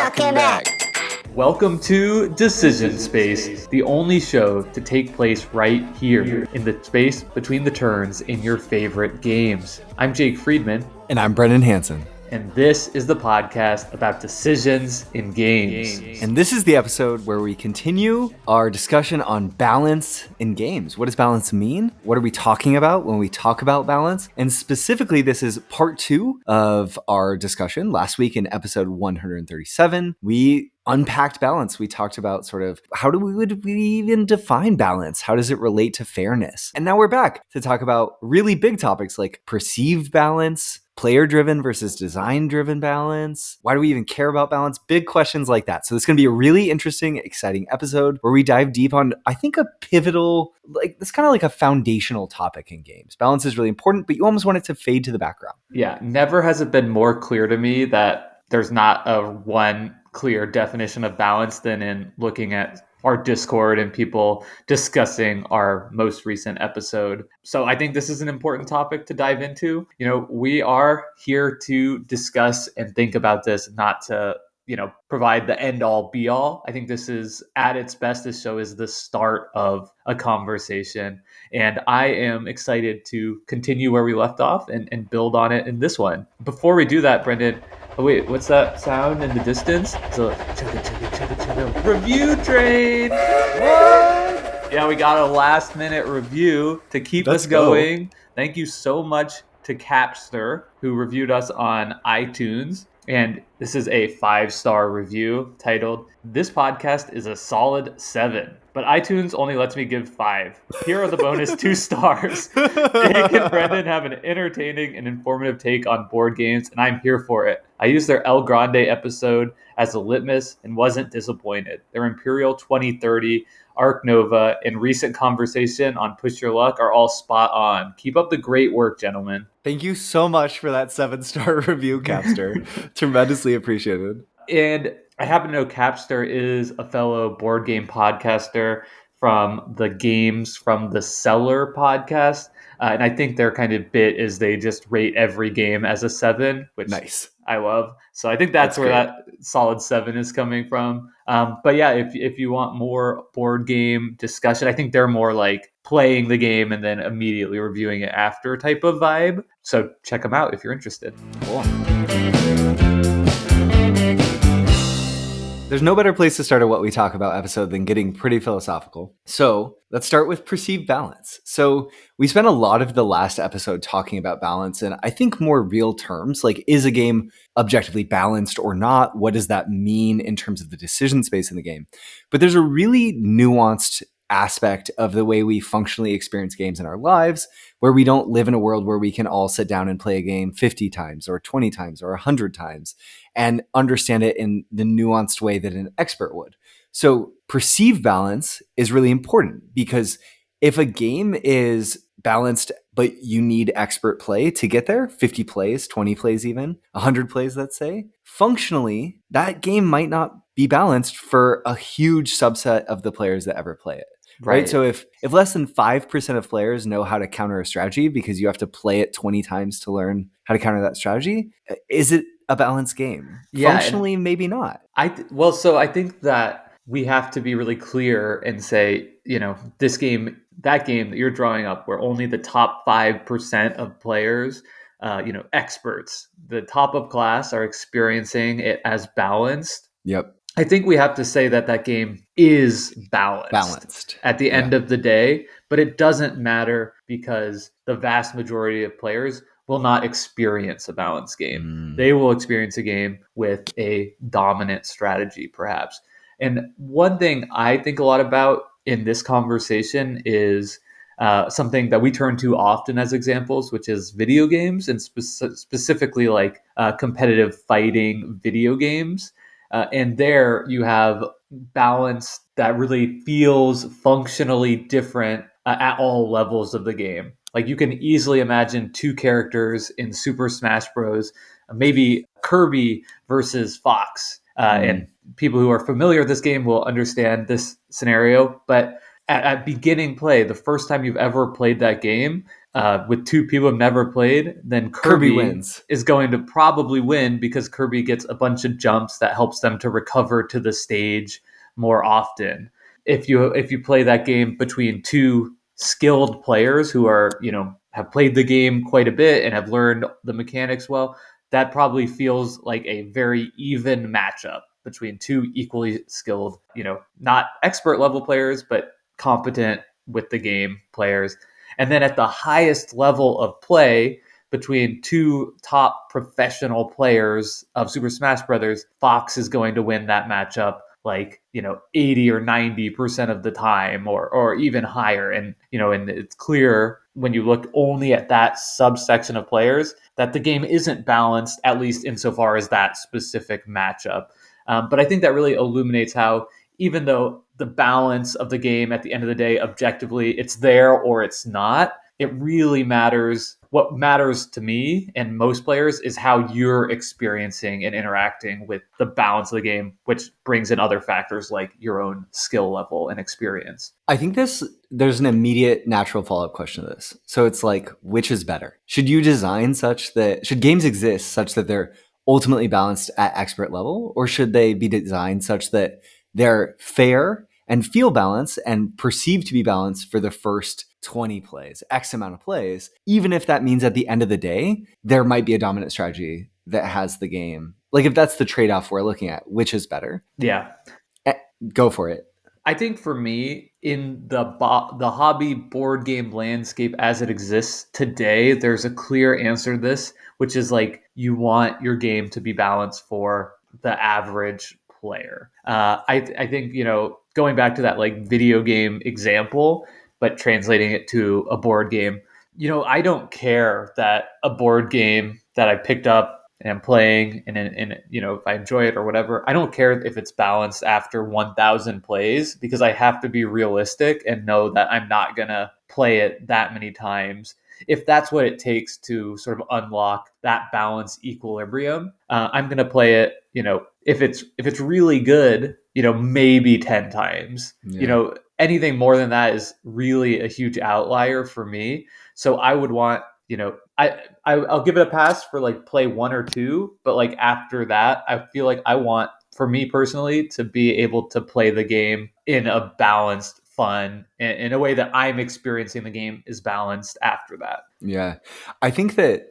Welcome back. Welcome to Decision Space, the only show to take place right here in the space between the turns in your favorite games. I'm Jake Friedman. And I'm Brendan Hansen. And this is the podcast about decisions in games. And this is the episode where we continue our discussion on balance in games. What does balance mean? What are we talking about when we talk about balance? And specifically, this is part 2 of our discussion. Last week in episode 137, we unpacked balance. We talked about sort of would we even define balance? How does it relate to fairness? And now we're back to talk about really big topics like perceived balance, player-driven versus design-driven balance. Why do we even care about balance? Big questions like that. So this is going to be a really interesting, exciting episode where we dive deep on, I think, a pivotal, it's kind of like a foundational topic in games. Balance is really important, but you almost want it to fade to the background. Yeah, never has it been more clear to me that there's not a one clear definition of balance than in looking at our Discord and people discussing our most recent episode. So I think this is an important topic to dive into. You know, we are here to discuss and think about this, not to, provide the end all be all. I think this is at its best. This show is the start of a conversation. And I am excited to continue where we left off and build on it in this one. Before we do that, Brendan, oh wait, what's that sound in the distance? So, review train. What? Yeah, we got a last minute review to keep us going. Thank you so much to Capster, who reviewed us on iTunes. And this is a 5-star review titled, "This podcast is a solid 7, but iTunes only lets me give 5. Here are the bonus 2 stars. Jake and Brendan have an entertaining and informative take on board games, and I'm here for it. I used their El Grande episode as a litmus and wasn't disappointed. Their Imperial 2030, Arc Nova, and recent conversation on Push Your Luck are all spot on. Keep up the great work, gentlemen." Thank you so much for that 7-star review, Capster. Tremendously appreciated. And I happen to know Capster is a fellow board game podcaster from the Games from the Cellar podcast. And I think their kind of bit is they just rate every game as a 7, which nice. I love. So I think that's where great. That solid 7 is coming from. But yeah, if you want more board game discussion, I think they're more like playing the game and then immediately reviewing it after type of vibe. So check them out if you're interested. Cool. There's no better place to start a What We Talk About episode than getting pretty philosophical. So let's start with perceived balance. So we spent a lot of the last episode talking about balance, and I think more real terms, like is a game objectively balanced or not? What does that mean in terms of the decision space in the game? But there's a really nuanced aspect of the way we functionally experience games in our lives, where we don't live in a world where we can all sit down and play a game 50 times or 20 times or 100 times and understand it in the nuanced way that an expert would. So perceived balance is really important, because if a game is balanced, but you need expert play to get there, 50 plays, 20 plays even, 100 plays, let's say, functionally, that game might not be balanced for a huge subset of the players that ever play it. Right. So if less than 5% of players know how to counter a strategy because you have to play it 20 times to learn how to counter that strategy, is it a balanced game? Yeah, functionally, maybe not. So I think that we have to be really clear and say, that game that you're drawing up where only the top 5% of players, experts, the top of class are experiencing it as balanced. Yep. I think we have to say that game is balanced at the end of the day, but it doesn't matter because the vast majority of players will not experience a balanced game. They will experience a game with a dominant strategy, perhaps. And one thing I think a lot about in this conversation is something that we turn to often as examples, which is video games, and specifically like competitive fighting video games. And there you have balance that really feels functionally different at all levels of the game. Like you can easily imagine 2 characters in Super Smash Bros., maybe Kirby versus Fox. And people who are familiar with this game will understand this scenario. But at beginning play, the first time you've ever played that game, with two people who've never played, then Kirby Kirby wins. is going to probably win because Kirby gets a bunch of jumps that helps them to recover to the stage more often. If you play that game between two skilled players who are, have played the game quite a bit and have learned the mechanics well, that probably feels like a very even matchup between two equally skilled, not expert level players, but competent with the game players. And then at the highest level of play, between two top professional players of Super Smash Brothers, Fox is going to win that matchup like 80 or 90% of the time, or even higher. And it's clear when you look only at that subsection of players that the game isn't balanced, at least insofar as that specific matchup. But I think that really illuminates how, even though the balance of the game at the end of the day, objectively, it's there or it's not, it really matters. What matters to me and most players is how you're experiencing and interacting with the balance of the game, which brings in other factors like your own skill level and experience. I think there's an immediate natural follow-up question to this. So it's like, which is better? Should games exist such that they're ultimately balanced at expert level, or should they be designed such that they're fair and feel balanced and perceived to be balanced for the first 20 plays, X amount of plays, even if that means at the end of the day, there might be a dominant strategy that has the game. Like, if that's the trade-off we're looking at, which is better? Yeah. Go for it. I think for me, in the hobby board game landscape as it exists today, there's a clear answer to this, which is like, you want your game to be balanced for the average player. I think, going back to that like video game example, but translating it to a board game, I don't care that a board game that I picked up and I'm playing, and if I enjoy it or whatever, I don't care if it's balanced after 1,000 plays, because I have to be realistic and know that I'm not gonna play it that many times. If that's what it takes to sort of unlock that balance equilibrium, I'm gonna play it. If it's really good, maybe 10 times. Yeah. Anything more than that is really a huge outlier for me. So I would want, I'll give it a pass for like play one or two, but like after that, I feel like I want, for me personally, to be able to play the game in a balanced, fun, in a way that I'm experiencing the game is balanced after that. Yeah. I think that,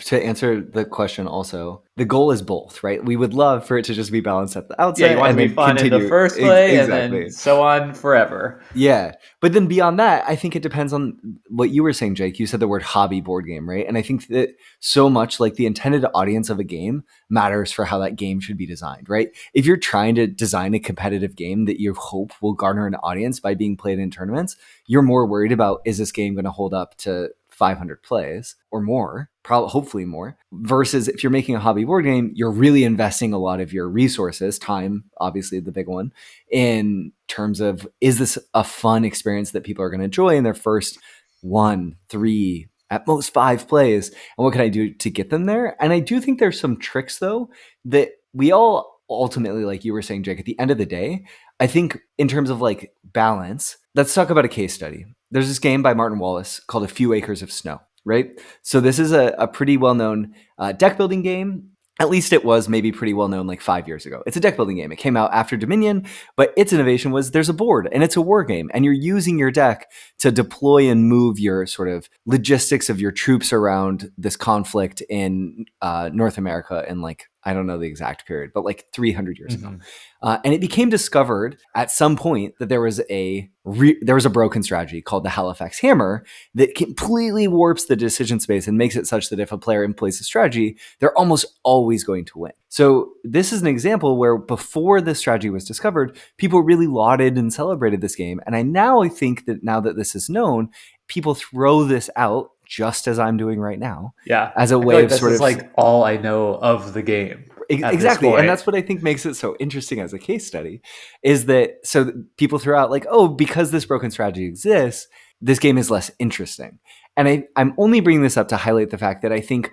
to answer the question also, the goal is both, right? We would love for it to just be balanced at the Yeah, you outset want it and to be then fun in the continue. first play and then Exactly. so on forever. Yeah. But then beyond that, I think it depends on what you were saying, Jake. You said the word hobby board game, right? And I think that so much, like, the intended audience of a game matters for how that game should be designed, right? If you're trying to design a competitive game that you hope will garner an audience by being played in tournaments, you're more worried about, is this game going to hold up to 500 plays or more, probably, hopefully more, versus if you're making a hobby board game, you're really investing a lot of your resources, time, obviously the big one, in terms of, is this a fun experience that people are going to enjoy in their first 1, 3, at most 5 plays? And what can I do to get them there? And I do think there's some tricks, though, that we all ultimately, like you were saying, Jake, at the end of the day, I think in terms of like balance, let's talk about a case study. There's this game by Martin Wallace called A Few Acres of Snow, right? So this is a pretty well-known deck building game. At least it was maybe pretty well known like 5 years ago. It's a deck building game. It came out after Dominion, but its innovation was there's a board and it's a war game, and you're using your deck to deploy and move your sort of logistics of your troops around this conflict in North America in, like, I don't know the exact period, but like 300 years ago. And it became discovered at some point that there was a broken strategy called the Halifax Hammer that completely warps the decision space and makes it such that if a player employs a strategy, they're almost always going to win. So this is an example where before this strategy was discovered, people really lauded and celebrated this game. And I think that now that this is known, people throw this out, just as I'm doing right now, Yeah, as a I feel way like of this sort is of like all I know of the game at this exactly. And point. that's what I think makes it so interesting as a case study, is that so people throw out like, oh, because this broken strategy exists, this game is less interesting. And I'm only bringing this up to highlight the fact that I think,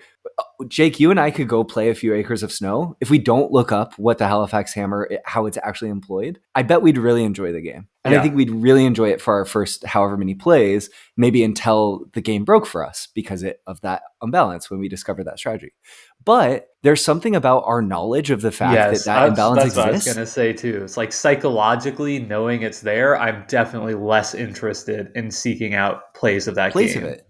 Jake, you and I could go play A Few Acres of Snow. If we don't look up what the Halifax Hammer, how it's actually employed, I bet we'd really enjoy the game. And I Yeah. think we'd really enjoy it for our first however many plays, maybe until the game broke for us because of that imbalance when we discovered that strategy. But there's something about our knowledge of the fact that Yes, that imbalance that's what I was exists. gonna say too. It's like psychologically knowing it's there, I'm definitely less interested in seeking out plays of that Place of game. it.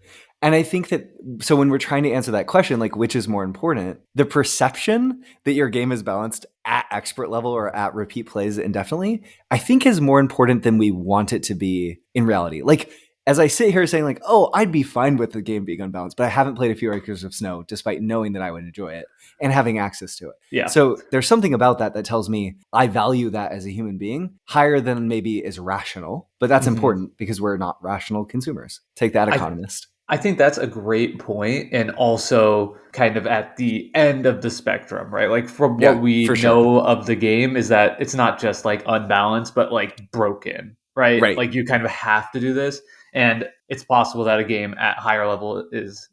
And I think that, so when we're trying to answer that question, like which is more important, the perception that your game is balanced at expert level or at repeat plays indefinitely, I think is more important than we want it to be in reality. Like, as I sit here saying, like, oh, I'd be fine with the game being unbalanced, but I haven't played a few Acres of Snow despite knowing that I would enjoy it and having access to it. Yeah. So there's something about that that tells me I value that as a human being higher than maybe is rational, but that's Mhm. important because we're not rational consumers. Take that, I economist. I think that's a great point, and also kind of at the end of the spectrum, right? Like from what Yeah, we for sure. know of the game is that it's not just like unbalanced, but like broken, right? Right. Like you kind of have to do this, and it's possible that a game at higher level is,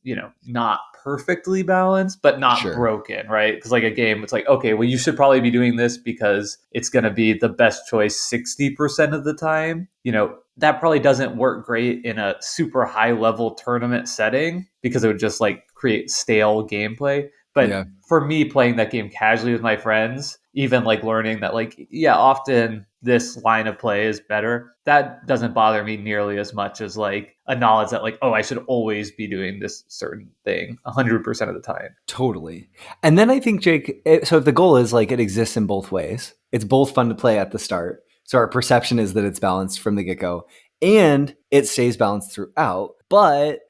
not perfectly balanced, but not Sure. broken, right? Because like a game, it's like, okay, well, you should probably be doing this because it's going to be the best choice 60% of the time. That probably doesn't work great in a super high level tournament setting because it would just like create stale gameplay. But Yeah, for me, playing that game casually with my friends, even like learning that, like, yeah, often this line of play is better, that doesn't bother me nearly as much as like a knowledge that, like, oh, I should always be doing this certain thing 100% of the time. totally. And then I think, Jake, so if the goal is like it exists in both ways, it's both fun to play at the start. So our perception is that it's balanced from the get go and it stays balanced throughout. But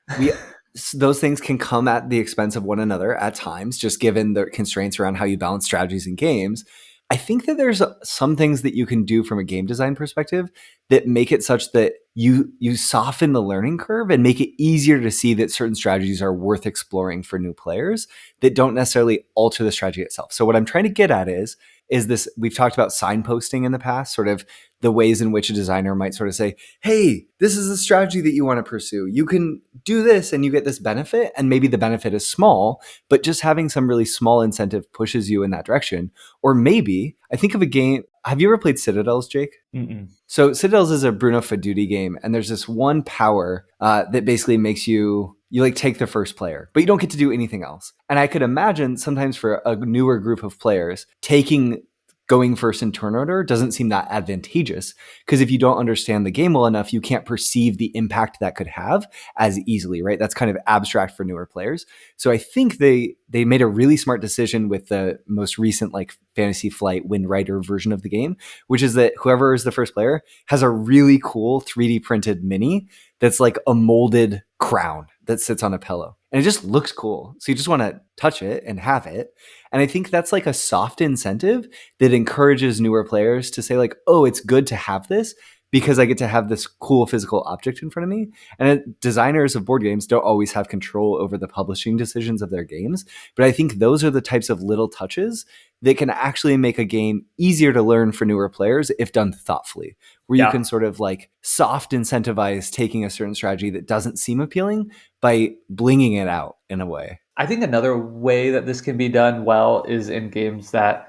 those things can come at the expense of one another at times, just given the constraints around how you balance strategies in games. I think that there's some things that you can do from a game design perspective that make it such that you soften the learning curve and make it easier to see that certain strategies are worth exploring for new players that don't necessarily alter the strategy itself. So what I'm trying to get at is this, we've talked about signposting in the past, sort of the ways in which a designer might sort of say, hey, this is the strategy that you want to pursue. You can do this and you get this benefit. And maybe the benefit is small, but just having some really small incentive pushes you in that direction. Or maybe I think of a game. Have you ever played Citadels, Jake? Mm-mm. So Citadels is a Bruno Faiduti game, and there's this one power that basically makes you like take the first player, but you don't get to do anything else. And I could imagine sometimes for a newer group of players, going first in turn order doesn't seem that advantageous because if you don't understand the game well enough, you can't perceive the impact that could have as easily, right? That's kind of abstract for newer players. So I think they made a really smart decision with the most recent like Fantasy Flight Wind Rider version of the game, which is that whoever is the first player has a really cool 3D printed mini that's like a molded crown that sits on a pillow. And it just looks cool. So you just want to touch it and have it. And I think that's like a soft incentive that encourages newer players to say like, oh, it's good to have this because I get to have this cool physical object in front of me. And designers of board games don't always have control over the publishing decisions of their games. But I think those are the types of little touches that can actually make a game easier to learn for newer players if done thoughtfully, where you Yeah. can sort of like soft incentivize taking a certain strategy that doesn't seem appealing by blinging it out in a way. I think another way that this can be done well is in games that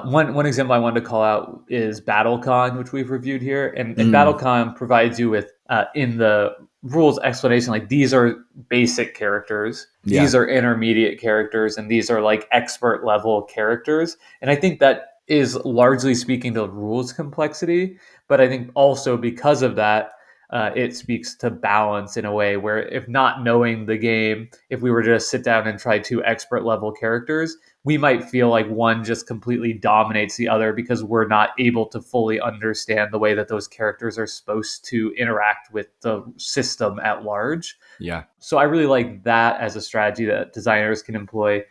one example I wanted to call out is BattleCON, which we've reviewed here, and Mm, BattleCon provides you with in the rules explanation, like, these are basic characters, yeah. these are intermediate characters, and these are like expert level characters, and I think that is largely speaking to rules complexity, but I think also because of that. It speaks to balance in a way where, if not knowing the game, if we were to just sit down and try two expert level characters, we might feel like one just completely dominates the other because we're not able to fully understand the way that those characters are supposed to interact with the system at large. Yeah. So I really like that as a strategy that designers can employ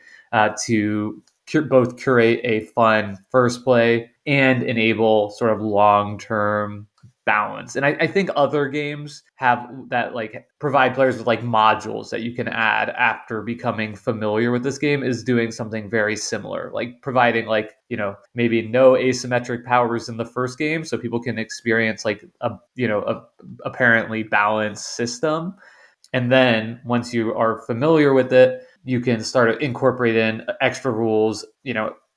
to both curate a fun first play and enable sort of long term balance. And I think other games have that, like, provide players with like modules that you can add after becoming familiar with this game, is doing something very similar, like providing, like, maybe no asymmetric powers in the first game so people can experience like a apparently balanced system, and then once you are familiar with it, you can start incorporating extra rules,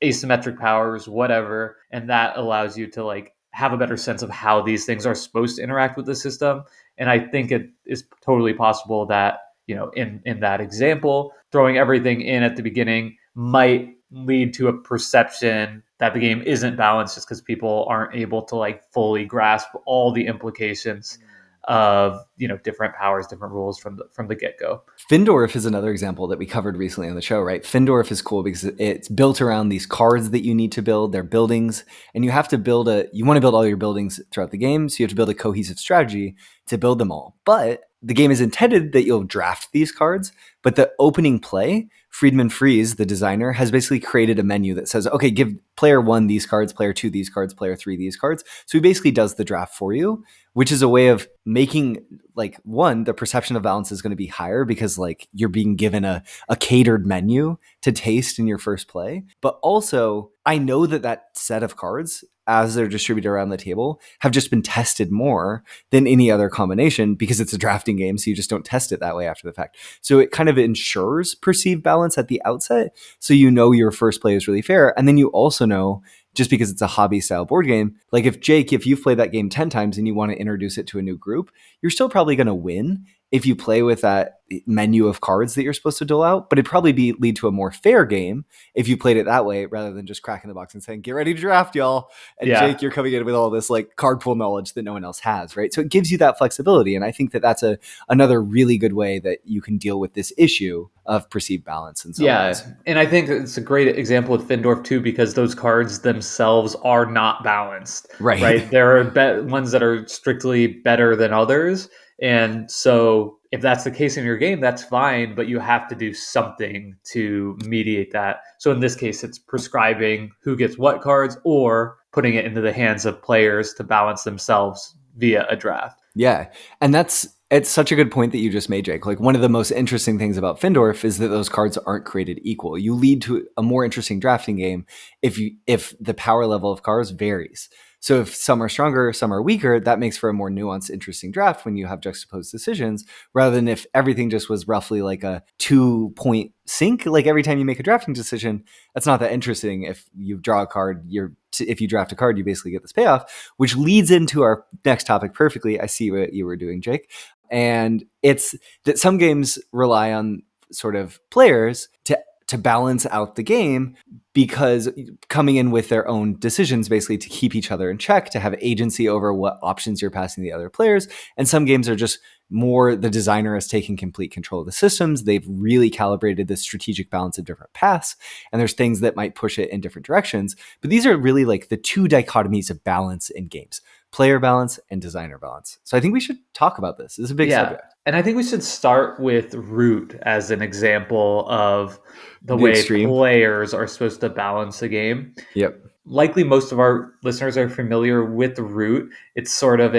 asymmetric powers, whatever, and that allows you to like have a better sense of how these things are supposed to interact with the system. And I think it is totally possible that, in that example, throwing everything in at the beginning might lead to a perception that the game isn't balanced just because people aren't able to like fully grasp all the implications of different powers, different rules from the get-go. Findorff is another example that we covered recently on the show, right? Findorff is cool because it's built around these cards that you need to build. They're buildings, and you have to you want to build all your buildings throughout the game, so you have to build a cohesive strategy to build them all. But the game is intended that you'll draft these cards, but the opening play, Friedman Freeze, the designer, has basically created a menu that says, okay, give player 1 these cards, player 2 these cards, player 3 these cards. So he basically does the draft for you, which is a way of making, like, one, the perception of balance is going to be higher because like you're being given a catered menu to taste in your first play. But also, I know that set of cards, as they're distributed around the table, have just been tested more than any other combination because it's a drafting game, so you just don't test it that way after the fact. So it kind of ensures perceived balance at the outset, so your first play is really fair. And then you also know, just because it's a hobby style board game, like if you've played that game 10 times and you want to introduce it to a new group, you're still probably going to win if you play with that menu of cards that you're supposed to dole out, but it'd probably lead to a more fair game if you played it that way rather than just cracking the box and saying, get ready to draft, y'all. And yeah. Jake, you're coming in with all this like card pool knowledge that no one else has, right? So it gives you that flexibility. And I think that that's another really good way that you can deal with this issue of perceived balance. And and I think it's a great example with Findorff too, because those cards themselves are not balanced, right? There are ones that are strictly better than others. And so if that's the case in your game, that's fine, but you have to do something to mediate that. So in this case, it's prescribing who gets what cards or putting it into the hands of players to balance themselves via a draft. Yeah. And it's such a good point that you just made, Jake. Like, one of the most interesting things about Findorff is that those cards aren't created equal. You lead to a more interesting drafting game if the power level of cards varies. So if some are stronger, some are weaker, that makes for a more nuanced, interesting draft when you have juxtaposed decisions, rather than if everything just was roughly like a 2-point sink. Like every time you make a drafting decision, that's not that interesting. If you draw a card, if you draft a card, you basically get this payoff, which leads into our next topic perfectly. I see what you were doing, Jake. And it's that some games rely on sort of players to balance out the game, because coming in with their own decisions, basically to keep each other in check, to have agency over what options you're passing the other players. And some games are just more the designer is taking complete control of the systems. They've really calibrated the strategic balance of different paths, and there's things that might push it in different directions. But these are really like the two dichotomies of balance in games: player balance and designer balance. So I think we should talk about this. This is a big subject. And I think we should start with Root as an example of the way extreme players are supposed to balance a game. Yep. Likely most of our listeners are familiar with Root. It's sort of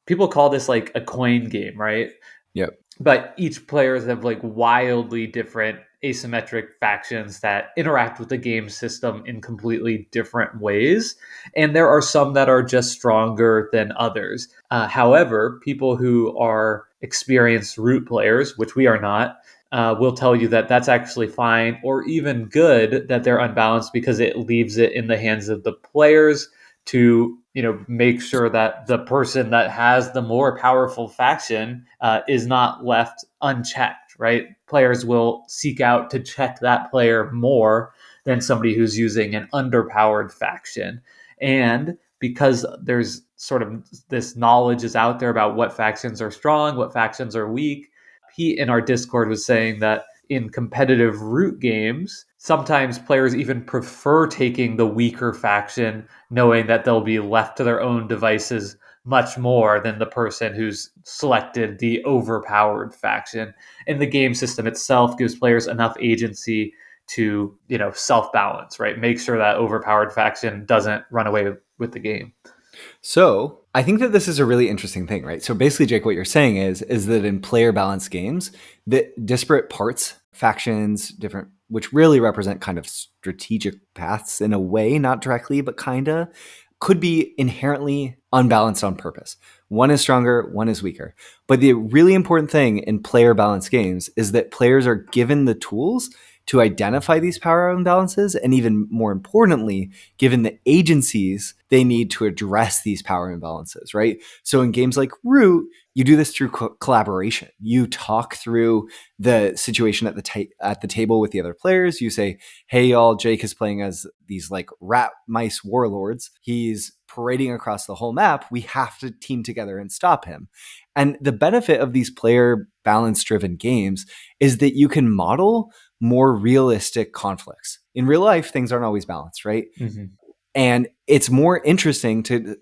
people call this like a coin game, right? Yep. But each players have like wildly different asymmetric factions that interact with the game system in completely different ways. And there are some that are just stronger than others. However, people who are experienced Root players, which we are not, will tell you that that's actually fine or even good that they're unbalanced, because it leaves it in the hands of the players to make sure that the person that has the more powerful faction is not left unchecked, right? Players will seek out to check that player more than somebody who's using an underpowered faction. And because there's sort of this knowledge is out there about what factions are strong, what factions are weak, Pete in our Discord was saying that in competitive Root games, sometimes players even prefer taking the weaker faction, knowing that they'll be left to their own devices much more than the person who's selected the overpowered faction. And the game system itself gives players enough agency to, self-balance, right? Make sure that overpowered faction doesn't run away with the game. So I think that this is a really interesting thing, right? So basically, Jake, what you're saying is that in player balanced games, the disparate parts, factions, different, which really represent kind of strategic paths in a way, not directly, but kind of, could be inherently unbalanced on purpose, One is stronger, one is weaker. But the really important thing in player balance games is that players are given the tools to identify these power imbalances, and even more importantly, given the agencies they need to address these power imbalances, right? So in games like Root, you do this through collaboration. You talk through the situation at the table with the other players. You say, "Hey, y'all, Jake is playing as these like rat mice warlords. He's parading across the whole map. We have to team together and stop him." And the benefit of these player balance driven games is that you can model more realistic conflicts. In real life, things aren't always balanced, right? Mm-hmm. And it's more interesting to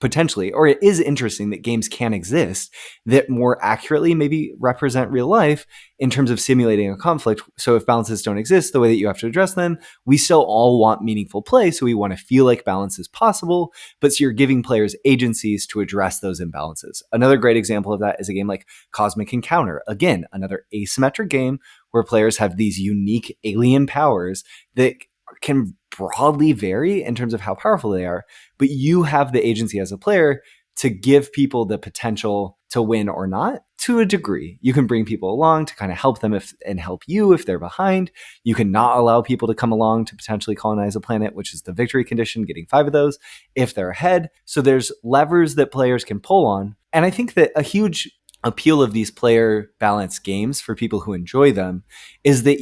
potentially, or it is interesting that games can exist that more accurately maybe represent real life in terms of simulating a conflict. So if balances don't exist the way that you have to address them, we still all want meaningful play. So we want to feel like balance is possible, but so you're giving players agencies to address those imbalances. Another great example of that is a game like Cosmic Encounter. Again, another asymmetric game where players have these unique alien powers that can broadly vary in terms of how powerful they are, but you have the agency as a player to give people the potential to win or not to a degree. You can bring people along to kind of help them and help you if they're behind. You can not allow people to come along to potentially colonize a planet, which is the victory condition, getting 5 of those if they're ahead. So there's levers that players can pull on. And I think that a huge appeal of these player balance games for people who enjoy them is that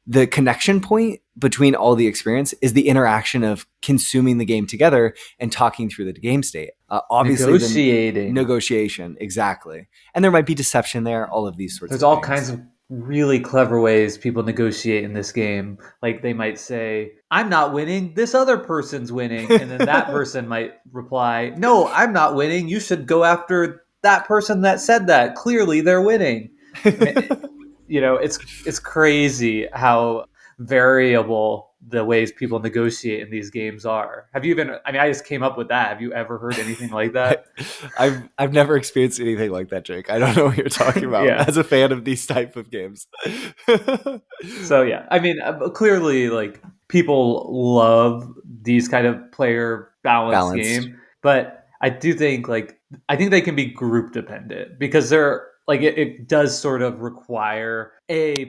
the connection point between all the experience is the interaction of consuming the game together and talking through the game state. Obviously, the negotiation, exactly. And there might be deception there, all of these sorts There's of all things. kinds of really clever ways people negotiate in this game. Like they might say, "I'm not winning, this other person's winning." And then that person might reply, "No, I'm not winning. You should go after that person that said that. Clearly they're winning." I mean, it's crazy how variable the ways people negotiate in these games are. Have you even, I mean, I just came up with that. Have you ever heard anything like that? I've never experienced anything like that, Jake. I don't know what you're talking about Yeah. as a fan of these type of games. So yeah, I mean, clearly, like people love these kind of player balanced Balanced. game, but I do think I think they can be group dependent because they're like it does sort of require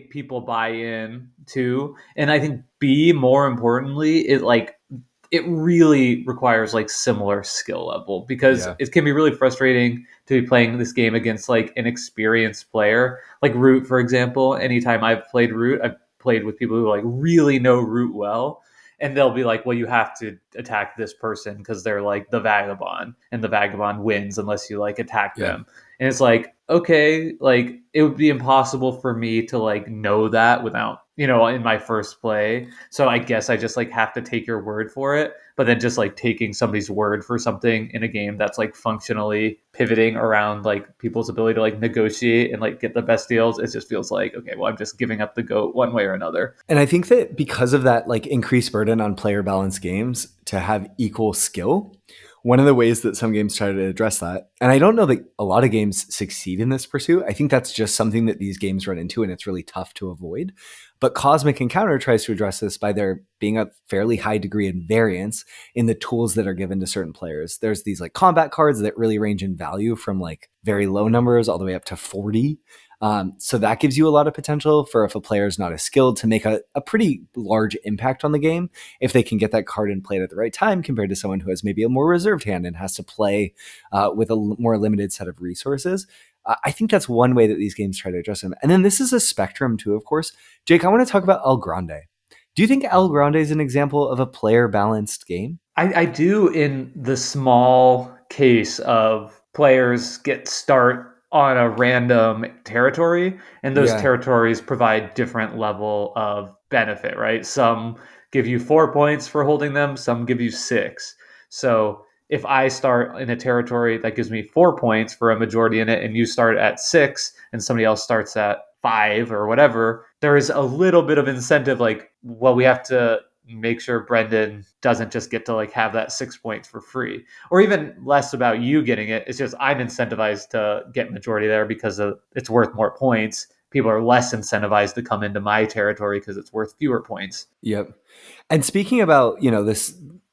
people buy in too, and I think B, more importantly, it really requires like similar skill level because Yeah. it can be really frustrating to be playing this game against like an experienced player like Root, for example. Anytime I've played Root, I've played with people who like really know Root well, and they'll be like, "Well, you have to attack this person because they're like the vagabond, and the vagabond wins unless you like attack Yeah. them." And it's like, okay, like it would be impossible for me to like know that without in my first play. So I guess I just like have to take your word for it. But then just like taking somebody's word for something in a game that's like functionally pivoting around like people's ability to like negotiate and like get the best deals, it just feels like, okay, well, I'm just giving up the goat one way or another. And I think that because of that like increased burden on player balance games to have equal skill, one of the ways that some games try to address that, and I don't know that a lot of games succeed in this pursuit. I think that's just something that these games run into and it's really tough to avoid. But Cosmic Encounter tries to address this by there being a fairly high degree of variance in the tools that are given to certain players. There's these like combat cards that really range in value from like very low numbers all the way up to 40. So that gives you a lot of potential for if a player is not as skilled to make a pretty large impact on the game if they can get that card and play it at the right time compared to someone who has maybe a more reserved hand and has to play with a more limited set of resources. I think that's one way that these games try to address them. And then this is a spectrum too, of course. Jake, I want to talk about El Grande. Do you think El Grande is an example of a player balanced game? I do in the small case of players get start on a random territory and those Yeah. territories provide different level of benefit, right? Some give you 4 points for holding them, some give you 6. So if I start in a territory that gives me 4 points for a majority in it and you start at 6 and somebody else starts at 5 or whatever, there is a little bit of incentive like, well, we have to make sure Brendan doesn't just get to like have that 6 points for free, or even less about you getting it. It's just I'm incentivized to get majority there because it's worth more points. People are less incentivized to come into my territory because it's worth fewer points. Yep. And speaking about,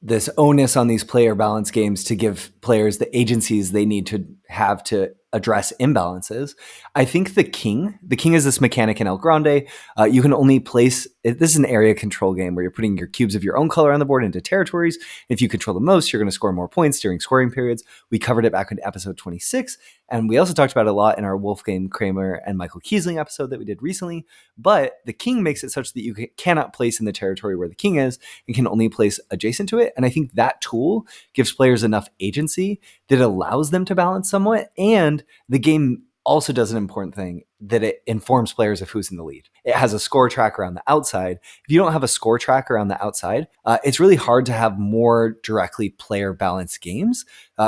this onus on these player balance games to give players the agencies they need to have to address imbalances. I think the king is this mechanic in El Grande. You can only place, this is an area control game where you're putting your cubes of your own color on the board into territories. If you control the most, you're going to score more points during scoring periods. We covered it back in episode 26. And we also talked about it a lot in our Wolfgang Kramer and Michael Kiesling episode that we did recently. But the king makes it such that you cannot place in the territory where the king is and can only place adjacent to it. And I think that tool gives players enough agency that allows them to balance somewhat. And the game also does an important thing, that it informs players of who's in the lead. It has a score tracker on the outside. If you don't have a score tracker on the outside, it's really hard to have more directly player balanced games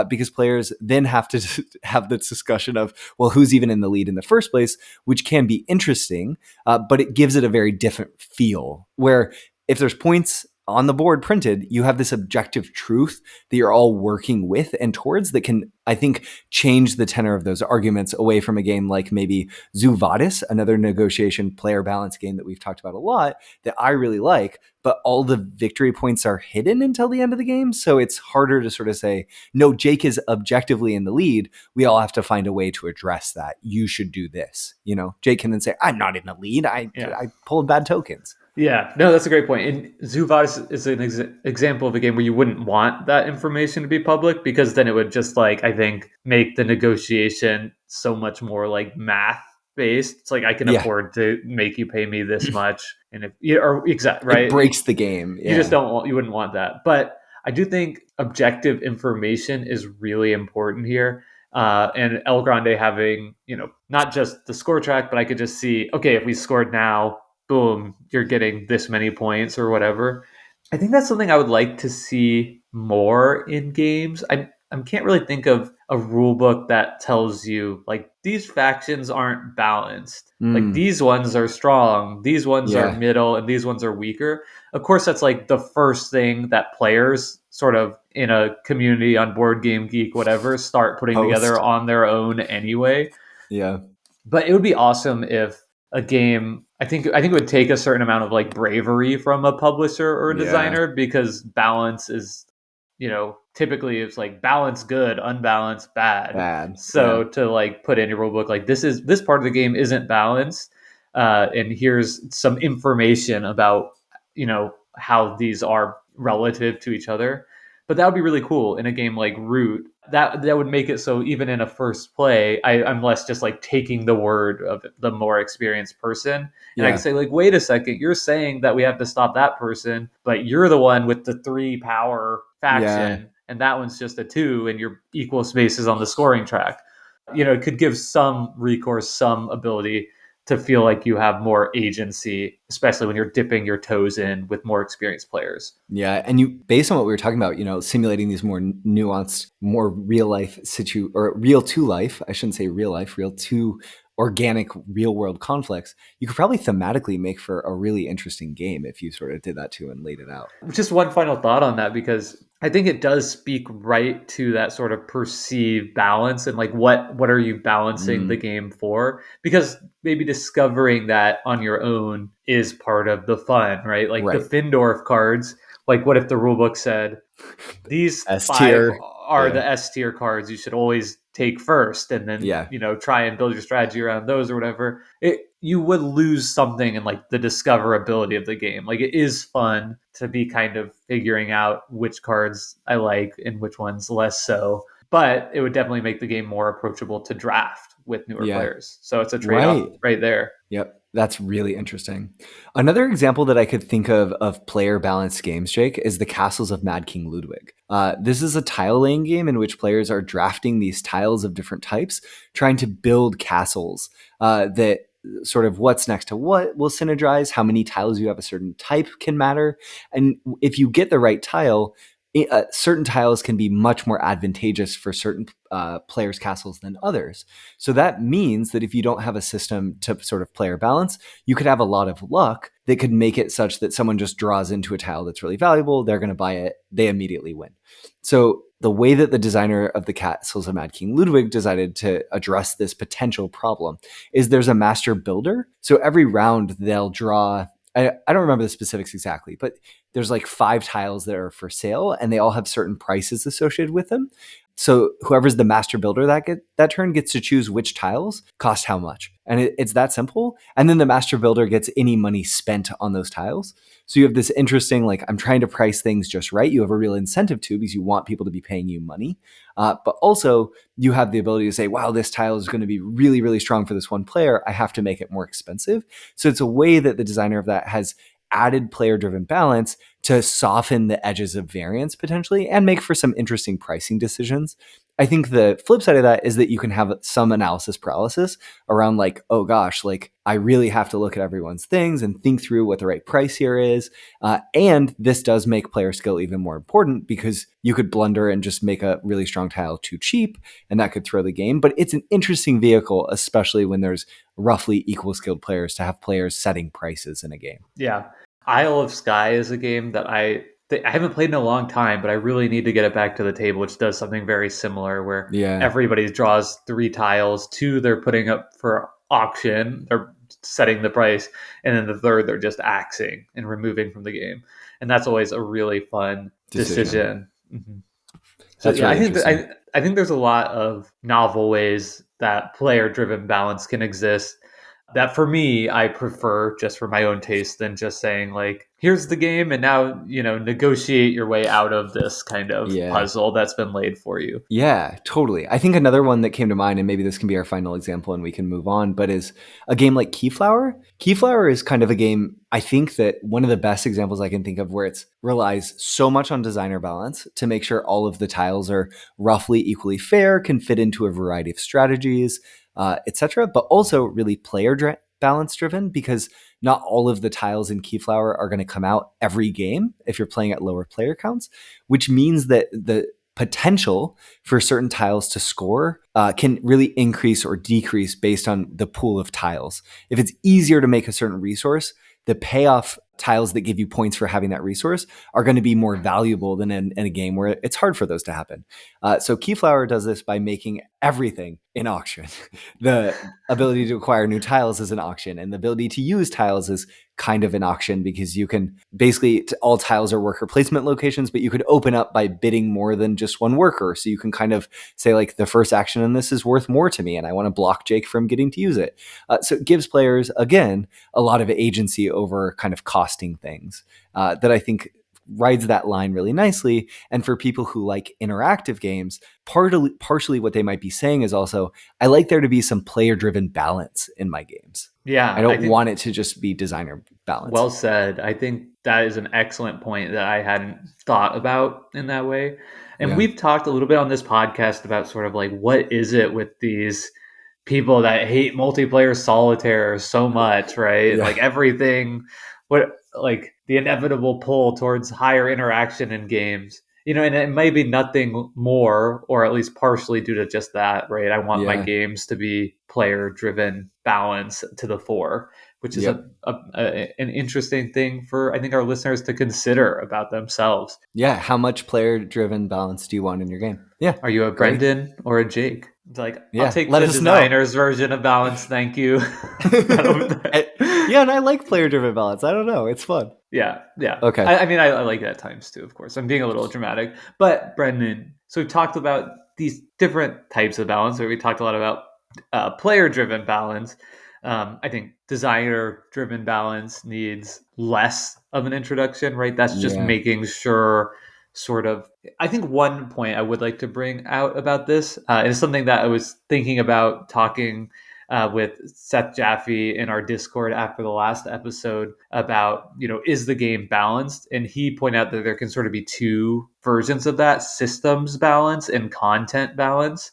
because players then have to have this discussion of, well, who's even in the lead in the first place, which can be interesting, but it gives it a very different feel where if there's points on the board printed, you have this objective truth that you're all working with and towards that can, I think, change the tenor of those arguments away from a game like maybe Vadis, another negotiation player balance game that we've talked about a lot that I really like, but all the victory points are hidden until the end of the game. So it's harder to sort of say, no, Jake is objectively in the lead. We all have to find a way to address that. You should do this. You know, Jake can then say, I'm not in the lead. I pulled bad tokens. Yeah, no, that's a great point. And Vadis is an example of a game where you wouldn't want that information to be public because then it would just I think make the negotiation so much more math based. It's I can afford to make you pay me this much. And right. It breaks the game. Yeah. You wouldn't want that. But I do think objective information is really important here. And El Grande having, not just the score track, but I could just see, okay, if we scored now, boom, you're getting this many points or whatever. I think that's something I would like to see more in games. I can't really think of a rule book that tells you these factions aren't balanced. These ones are strong, these ones are middle, and these ones are weaker. Of course, that's the first thing that players sort of in a community on Board Game Geek, whatever, start putting together on their own anyway. Yeah. But it would be awesome if a game, I think it would take a certain amount of bravery from a publisher or a designer because balance is, typically it's balance good, unbalanced bad. So to put in your rule book, this part of the game isn't balanced, and here's some information about how these are relative to each other. But that would be really cool in a game like Root. That would make it so even in a first play, I'm less just taking the word of the more experienced person. And I can say wait a second, you're saying that we have to stop that person, but you're the one with the 3 power faction, and that one's just a 2, and your equal spaces on the scoring track. It could give some recourse, some ability to feel like you have more agency, especially when you're dipping your toes in with more experienced players. Yeah, and based on what we were talking about, simulating these more nuanced, more real life or real to life, I shouldn't say real life, real to organic real world conflicts, you could probably thematically make for a really interesting game if you sort of did that too and laid it out. Just one final thought on that, because I think it does speak right to that sort of perceived balance and what are you balancing the game for? Because maybe discovering that on your own is part of the fun, right? The Findorff cards, what if the rulebook said these S-tier 5 are the S tier cards you should always take first, and then try and build your strategy around those or whatever. You would lose something in the discoverability of the game. It is fun to be kind of figuring out which cards I like and which ones less so, but it would definitely make the game more approachable to draft with newer players. So it's a trade-off right there. Yep. That's really interesting. Another example that I could think of player balanced games, Jake, is the Castles of Mad King Ludwig. This is a tile laying game in which players are drafting these tiles of different types, trying to build castles that sort of what's next to what will synergize, how many tiles you have a certain type can matter. And if you get the right tile, certain tiles can be much more advantageous for certain players' castles than others. So that means that if you don't have a system to sort of player balance, you could have a lot of luck that could make it such that someone just draws into a tile that's really valuable, they're going to buy it, they immediately win. So the way that the designer of the Castles of Mad King Ludwig decided to address this potential problem is there's a master builder. So every round they'll draw, I don't remember the specifics exactly, but there's like 5 tiles that are for sale, and they all have certain prices associated with them. So whoever's the master builder that turn gets to choose which tiles cost how much. And it's that simple. And then the master builder gets any money spent on those tiles. So you have this interesting, like, I'm trying to price things just right. You have a real incentive to, because you want people to be paying you money. But also you have the ability to say, wow, this tile is going to be really, really strong for this one player. I have to make it more expensive. So it's a way that the designer of that has added player-driven balance to soften the edges of variance potentially and make for some interesting pricing decisions. I think the flip side of that is that you can have some analysis paralysis around like, oh gosh, like I really have to look at everyone's things and think through what the right price here is. And this does make player skill even more important, because you could blunder and just make a really strong tile too cheap, and that could throw the game. But it's an interesting vehicle, especially when there's roughly equal skilled players, to have players setting prices in a game. Yeah. Isle of Skye is a game that I haven't played in a long time, but I really need to get it back to the table, which does something very similar where everybody draws 3 tiles, 2 they're putting up for auction, they're setting the price, and then the third they're just axing and removing from the game. And that's always a really fun decision. Mm-hmm. So That's yeah, really I think there's a lot of novel ways that player-driven balance can exist that for me, I prefer just for my own taste than just saying like, here's the game and now, negotiate your way out of this kind of puzzle that's been laid for you. Yeah, totally. I think another one that came to mind, and maybe this can be our final example and we can move on, but is a game like Keyflower. Keyflower is kind of a game, I think, that one of the best examples I can think of where it relies so much on designer balance to make sure all of the tiles are roughly equally fair, can fit into a variety of strategies, etc., but also really player balance driven, because not all of the tiles in Keyflower are going to come out every game if you're playing at lower player counts, which means that the potential for certain tiles to score can really increase or decrease based on the pool of tiles. If it's easier to make a certain resource, the payoff tiles that give you points for having that resource are going to be more valuable than in a game where it's hard for those to happen. So Keyflower does this by making everything an auction. The ability to acquire new tiles is an auction, and the ability to use tiles is kind of an auction, because you can basically, all tiles are worker placement locations, but you could open up by bidding more than just one worker. So you can kind of say like, the first action in this is worth more to me and I want to block Jake from getting to use it. So it gives players, again, a lot of agency over kind of costing things that I think rides that line really nicely. And for people who like interactive games, partially what they might be saying is also, I like there to be some player-driven balance in my games. Yeah. I don't want it to just be designer balance. Well said. I think that is an excellent point that I hadn't thought about in that way. And we've talked a little bit on this podcast about sort of like, what is it with these people that hate multiplayer solitaire so much, right? Like everything, like the inevitable pull towards higher interaction in games, and it may be nothing more, or at least partially due to just that, right? I want my games to be player driven balance to the fore, which is an interesting thing for, I think, our listeners to consider about themselves. Yeah. How much player driven balance do you want in your game? Yeah. Are you a Brendan or a Jake? It's like, I'll take the designer's version of balance. Thank you. Yeah, and I like player-driven balance. I don't know. It's fun. Yeah. Okay. I mean, I like that at times too, of course. I'm being a little dramatic. But Brendan, so we've talked about these different types of balance, where we talked a lot about player-driven balance. I think designer-driven balance needs less of an introduction, right? That's just making sure sort of, I think one point I would like to bring out about this is something that I was thinking about talking with Seth Jaffe in our Discord after the last episode about, is the game balanced? And he pointed out that there can sort of be 2 versions of that: systems balance and content balance.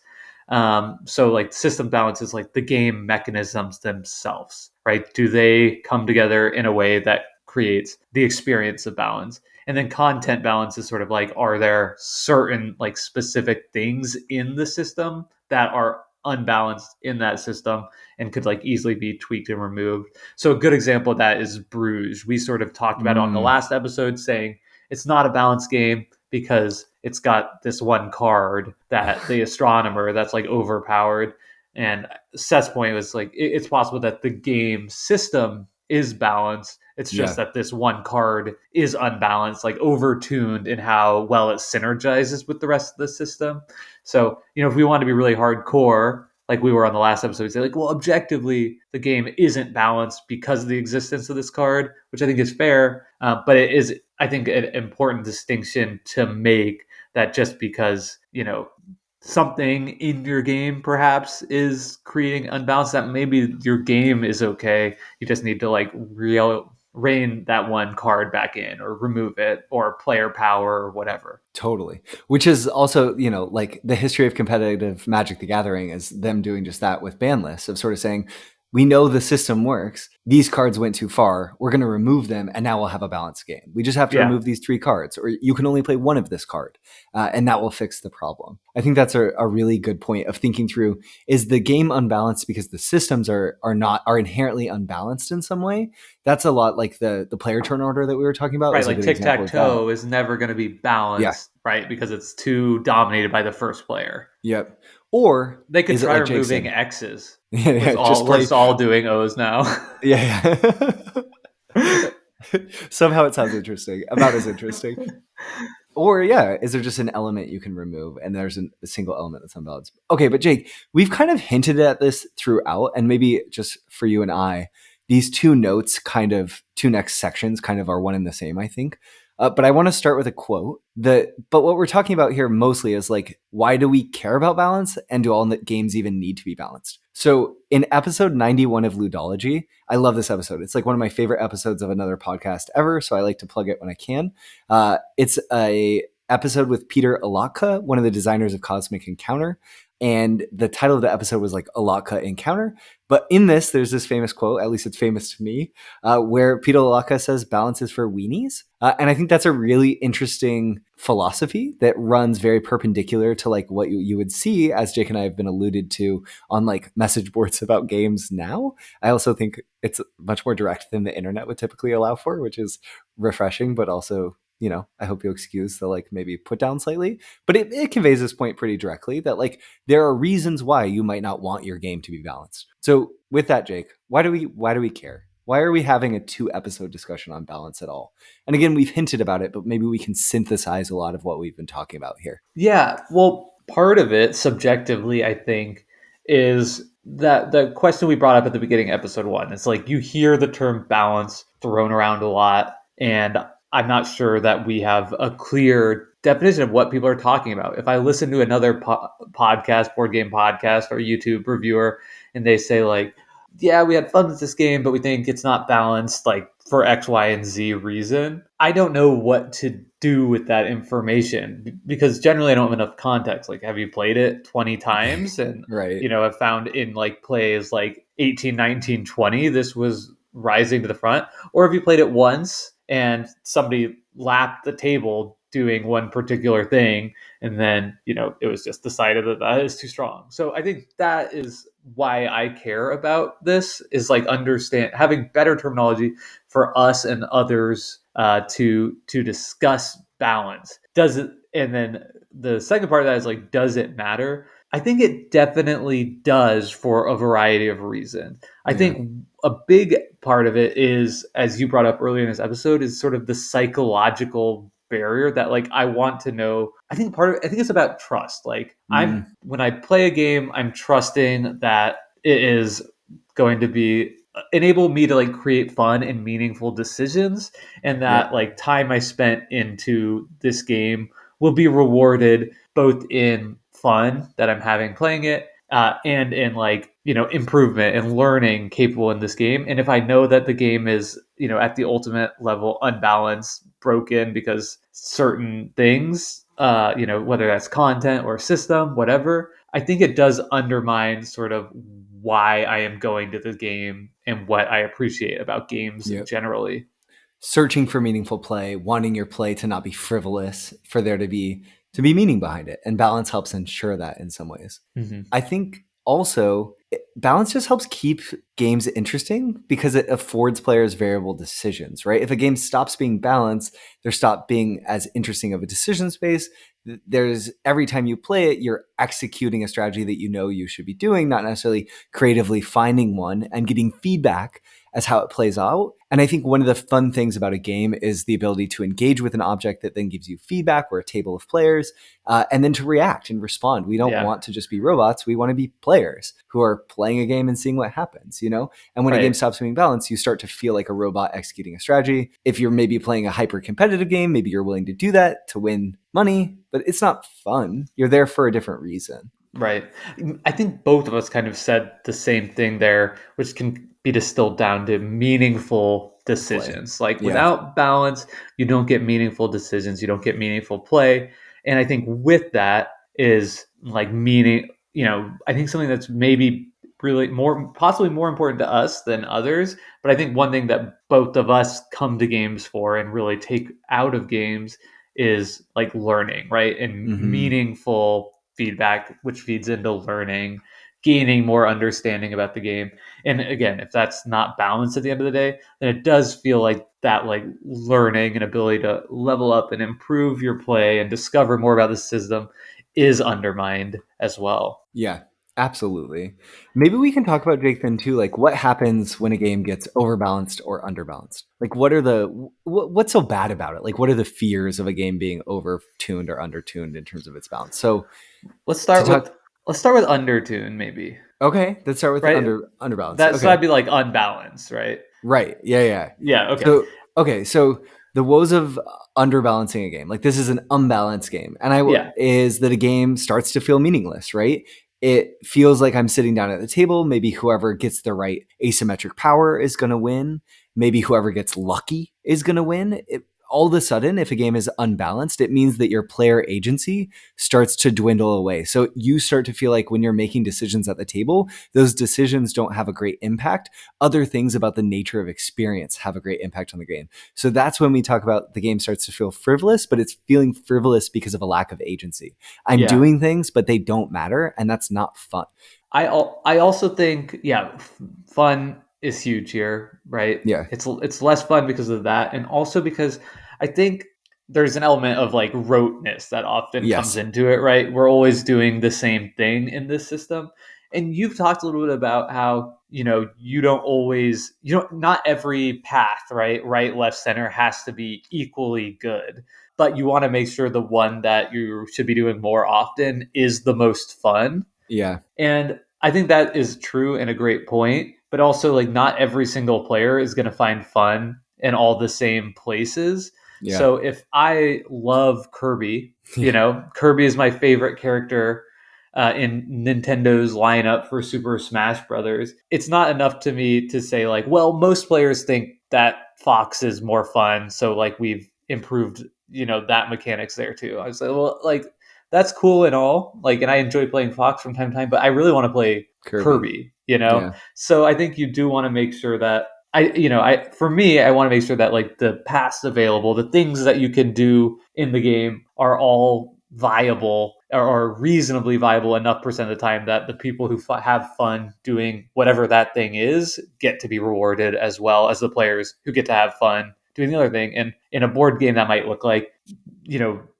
So like system balance is like the game mechanisms themselves, right? Do they come together in a way that creates the experience of balance? And then content balance is sort of like, are there certain like specific things in the system that are unbalanced in that system and could like easily be tweaked and removed? So a good example of that is Bruges. We sort of talked about it on the last episode, saying it's not a balanced game because it's got this one card, that the astronomer, that's like overpowered. And Seth's point was like, it's possible that the game system is balanced. It's just Yeah. that this one card is unbalanced, like overtuned in how well it synergizes with the rest of the system. So, if we want to be really hardcore, like we were on the last episode, we say like, well, objectively, the game isn't balanced because of the existence of this card, which I think is fair. But it is, I think, an important distinction to make, that just because, something in your game perhaps is creating unbalance, that maybe your game is okay. You just need to like rein that one card back in, or remove it, or player power, or whatever. Totally. Which is also, like the history of competitive Magic the Gathering is them doing just that with ban lists, of sort of saying, we know the system works. These cards went too far. We're going to remove them, and now we'll have a balanced game. We just have to Yeah. remove these 3 cards, or you can only play one of this card, and that will fix the problem. I think that's a really good point of thinking through, is the game unbalanced because the systems are inherently unbalanced in some way? That's a lot like the player turn order that we were talking about. Right, Is a like good example of that. tic-tac-toe is never going to be balanced, right? Because it's too dominated by the first player. Yep. Or They could is it try like Jake removing said? X's. Yeah, We're just all doing O's now. Yeah. Somehow it sounds interesting, about as interesting. Or is there just an element you can remove, and there's a single element that's unbalanced? Okay, but Jake, we've kind of hinted at this throughout, and maybe just for you and I, these 2 notes, two next sections, kind of are one and the same, I think. But I want to start with a quote. But what we're talking about here mostly is like, why do we care about balance, and do all games even need to be balanced? So in episode 91 of Ludology, I love this episode. It's like one of my favorite episodes of another podcast ever, so I like to plug it when I can. It's a episode with Peter Alatka, one of the designers of Cosmic Encounter. And the title of the episode was like Alatka Encounter. But in this, there's this famous quote, at least it's famous to me, where Peter Alatka says, balance is for weenies. And I think that's a really interesting philosophy that runs very perpendicular to like what you would see, as Jake and I have been alluded to, on like message boards about games now. I also think it's much more direct than the internet would typically allow for, which is refreshing, but also, I hope you'll excuse the like maybe put down slightly, but it conveys this point pretty directly, that like there are reasons why you might not want your game to be balanced. So with that, Jake, why do we care? Why are we having a 2-episode discussion on balance at all? And again, we've hinted about it, but maybe we can synthesize a lot of what we've been talking about here. Yeah, well, part of it subjectively, I think, is that the question we brought up at the beginning of episode 1. It's like you hear the term balance thrown around a lot, and I'm not sure that we have a clear definition of what people are talking about. If I listen to another podcast, board game podcast, or YouTube reviewer, and they say like, yeah, we had fun with this game, but we think it's not balanced, like for X, Y, and Z reason, I don't know what to do with that information, because generally I don't have enough context. Like, have you played it 20 times? And, Right. I've found in like plays like 18, 19, 20, this was rising to the front. Or have you played it once and somebody lapped the table doing one particular thing, and then, it was just decided that is too strong. So I think that is why I care about this, is like having better terminology for us and others to discuss balance. Does it? And then the second part of that is like, does it matter? I think it definitely does, for a variety of reasons. I think a big part of it is, as you brought up earlier in this episode, is sort of the psychological barrier that like I want to know. I think it's about trust. Like when I play a game, I'm trusting that it is going to be enable me to like create fun and meaningful decisions, and that like time I spent into this game will be rewarded both in fun that I'm having playing it, and in like, improvement and learning capable in this game. And if I know that the game is, at the ultimate level unbalanced, broken because certain things, whether that's content or system, whatever, I think it does undermine sort of why I am going to the game and what I appreciate about games generally. Searching for meaningful play, wanting your play to not be frivolous, for there to be meaning behind it. And balance helps ensure that in some ways. Mm-hmm. I think also balance just helps keep games interesting, because it affords players variable decisions, right? If a game stops being balanced, there stop being as interesting of a decision space. There's every time you play it, you're executing a strategy that you should be doing, not necessarily creatively finding one and getting feedback as how it plays out. And I think one of the fun things about a game is the ability to engage with an object that then gives you feedback or a table of players, and then to react and respond. We don't Yeah. want to just be robots. We want to be players who are playing a game and seeing what happens, you know? And when a game Right. stops being balanced, you start to feel like a robot executing a strategy. If you're maybe playing a hyper competitive game, maybe you're willing to do that to win money, but it's not fun. You're there for a different reason. Right. I think both of us kind of said the same thing there, which can be distilled down to meaningful decisions. Like Yeah. without balance, you don't get meaningful decisions, you don't get meaningful play. And I think with that is like meaning, I think something that's maybe really possibly more important to us than others. But I think one thing that both of us come to games for and really take out of games is like learning, right? And meaningful feedback, which feeds into learning, gaining more understanding about the game. And again, if that's not balanced at the end of the day, then it does feel like that like learning and ability to level up and improve your play and discover more about the system is undermined as well. Yeah, absolutely. Maybe we can talk about, Jake, then too, like what happens when a game gets overbalanced or underbalanced? Like what's so bad about it? Like what are the fears of a game being over-tuned or under-tuned in terms of its balance? So Let's to start with talk, undertune, maybe. okay, let's start with Right? underbalance. So Okay. that'd be like unbalanced, right? Right. Yeah. Yeah, okay. So okay, so the woes of underbalancing a game, like this is an unbalanced game, and Yeah. is that a game starts to feel meaningless, right? It feels like I'm sitting down at the table. Maybe whoever gets the right asymmetric power is going to win. Maybe whoever gets lucky is going to win. All of a sudden, if a game is unbalanced, it means that your player agency starts to dwindle away. So you start to feel like when you're making decisions at the table, those decisions don't have a great impact. Other things about the nature of experience have a great impact on the game. So that's when we talk about the game starts to feel frivolous, but it's feeling frivolous because of a lack of agency. I'm Yeah. doing things, but they don't matter, and that's not fun. I also think fun is huge here, right? Yeah. It's less fun because of that, and also because I think there's an element of like roteness that often comes Yes. into it, right? We're always doing the same thing in this system. And you've talked a little bit about how, not every path, right, left, center has to be equally good, but you want to make sure the one that you should be doing more often is the most fun. Yeah. And I think that is true and a great point, but also like not every single player is going to find fun in all the same places. Yeah. So if I love Kirby, Kirby is my favorite character in Nintendo's lineup for Super Smash Brothers. It's not enough to me to say like, well, most players think that Fox is more fun, so like we've improved, that mechanics there too. I was like, well, like that's cool and all. Like, and I enjoy playing Fox from time to time, but I really want to play Kirby. Yeah. So I think you do want to make sure that for me, I want to make sure that like the paths available, the things that you can do in the game are all viable or reasonably viable enough percent of the time that the people who have fun doing whatever that thing is get to be rewarded as well as the players who get to have fun doing the other thing. And in a board game, that might look like,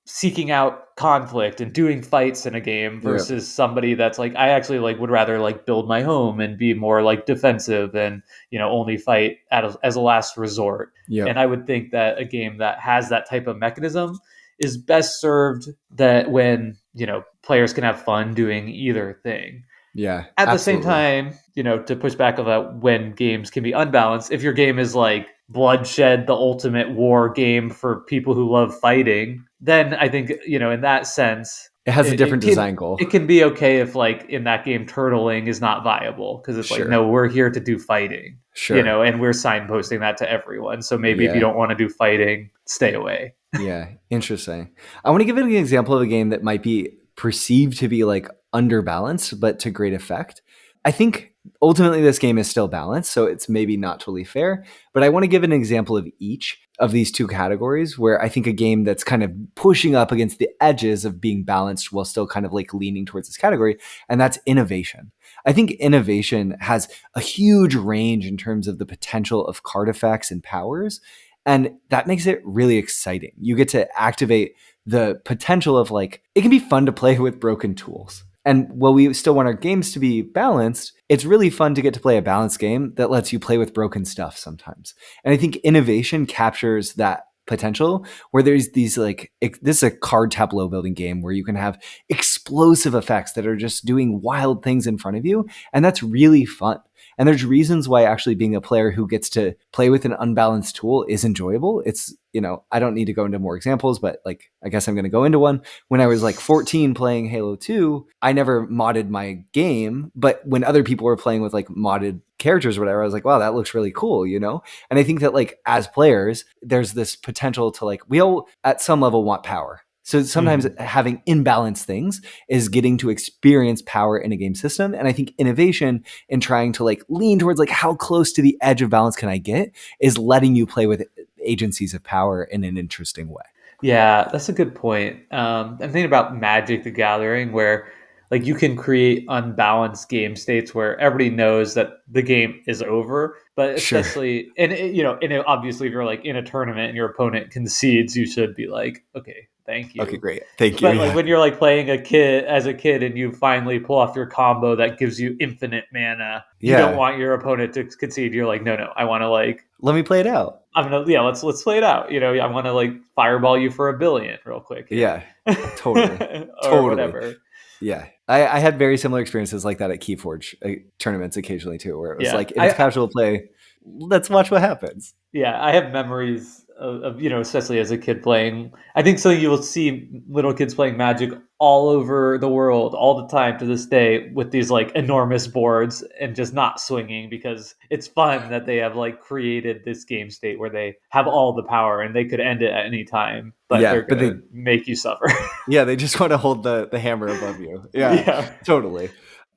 seeking out conflict and doing fights in a game versus somebody that's like, I actually like would rather like build my home and be more like defensive and, only fight as a last resort. Yeah. And I would think that a game that has that type of mechanism is best served that when, players can have fun doing either thing. Yeah. At the Absolutely. same time, to push back about when games can be unbalanced, if your game is like bloodshed, the ultimate war game for people who love fighting, then I think, in that sense, it has a different design goal. It can be okay if like in that game, turtling is not viable because it's like, no, we're here to do fighting, and we're signposting that to everyone. So maybe if you don't want to do fighting, stay away. Yeah. Interesting. I want to give an example of a game that might be perceived to be like underbalanced, but to great effect. I think ultimately this game is still balanced, so it's maybe not totally fair, but I want to give an example of each of these two categories where I think a game that's kind of pushing up against the edges of being balanced while still kind of like leaning towards this category, and that's innovation. I think innovation has a huge range in terms of the potential of card effects and powers, and that makes it really exciting. You get to activate the potential of like, it can be fun to play with broken tools. And while we still want our games to be balanced, it's really fun to get to play a balanced game that lets you play with broken stuff sometimes. And I think innovation captures that potential where there's these this is a card tableau building game where you can have explosive effects that are just doing wild things in front of you. And that's really fun. And there's reasons why actually being a player who gets to play with an unbalanced tool is enjoyable. It's, I don't need to go into more examples, but I guess I'm going to go into one. When I was 14 playing Halo 2, I never modded my game, but when other people were playing with modded characters or whatever, I was like, wow, that looks really cool, And I think that as players, there's this potential to we all at some level want power. So sometimes having imbalanced things is getting to experience power in a game system. And I think innovation in trying to lean towards how close to the edge of balance can I get is letting you play with agencies of power in an interesting way. Yeah, that's a good point. I'm thinking about Magic the Gathering, where you can create unbalanced game states where everybody knows that the game is over, but Sure. especially obviously if you're in a tournament and your opponent concedes, you should be okay, thank you. Okay, great. Thank you. But when you're playing as a kid and you finally pull off your combo that gives you infinite mana, you don't want your opponent to concede. You're no, I want to let me play it out. Let's play it out. I want to fireball you for $1 billion real quick. Here. Yeah, totally. or totally. whatever. Yeah. I had very similar experiences like that at Keyforge tournaments occasionally too, where it was if it's casual play, let's watch what happens. Yeah, I have memories of especially as a kid playing. I think you will see little kids playing Magic all over the world all the time to this day with these enormous boards and just not swinging because it's fun that they have created this game state where they have all the power and they could end it at any time, but they're going to make you suffer. Yeah, they just want to hold the hammer above you. Yeah, totally.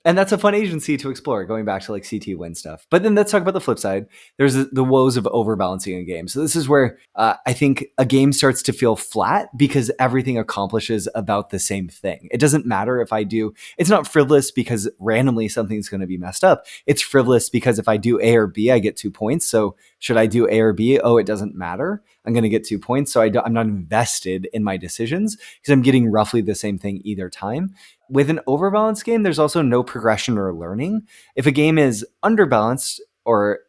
And that's a fun agency to explore, going back to CT win stuff. But then let's talk about the flip side. There's the woes of overbalancing a game. So this is where I think a game starts to feel flat because everything accomplishes about the same thing. It doesn't matter if I do. It's not frivolous because randomly something's going to be messed up. It's frivolous because if I do A or B, I get 2 points. So should I do A or B? Oh, it doesn't matter. I'm going to get 2 points. So I'm not invested in my decisions because I'm getting roughly the same thing either time. With an overbalanced game, there's also no progression or learning. If a game is underbalanced or,